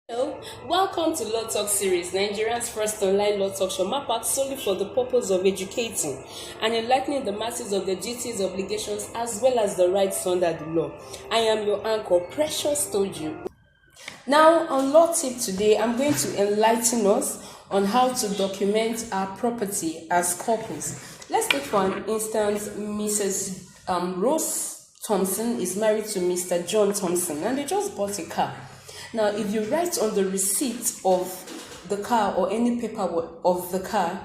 Hello, welcome to LawTalk Series, Nigeria's first online law talk show mapped out solely for the purpose of educating and enlightening the masses of their duties, obligations, as well as the rights under the law. I am your anchor, Precious Toju. Now, on Law Tip today, I'm going to enlighten us on how to document our property as couples. Let's take for an instance, Mrs. Rose Thompson is married to Mr. John Thompson and they just bought a car. Now, if you write on the receipt of the car or any paperwork of the car,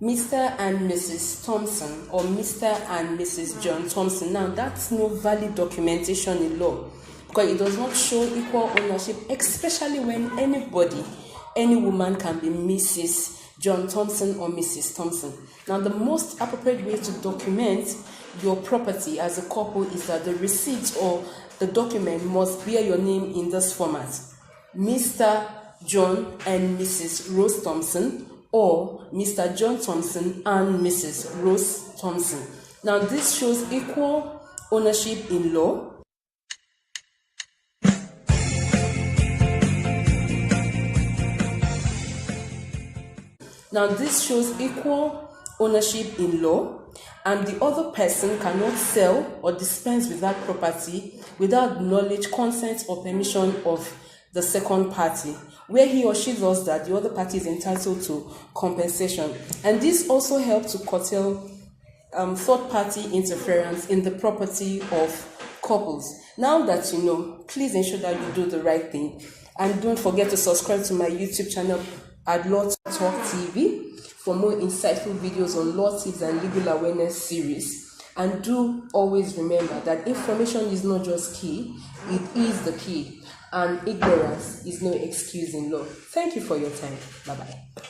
Mr. and Mrs. Thompson or Mr. and Mrs. John Thompson, now that's no valid documentation in law because it does not show equal ownership, especially when any woman can be Mrs. John Thompson or Mrs. Thompson. Now, the most appropriate way to document your property as a couple is that the receipt or the document must bear your name in this format: Mr. John and Mrs. Rose Thompson, or Mr. John Thompson and Mrs. Rose Thompson. Now, this shows equal ownership in law. And the other person cannot sell or dispense with that property without knowledge, consent, or permission of the second party. Where he or she does that, the other party is entitled to compensation. And this also helps to curtail third-party interference in the property of couples. Now that you know, please ensure that you do the right thing. And don't forget to subscribe to my YouTube channel at LawTalk TV for more insightful videos on law tips and legal awareness series. And do always remember that information is not just key, it is the key. And ignorance is no excuse in law. Thank you for your time. Bye-bye.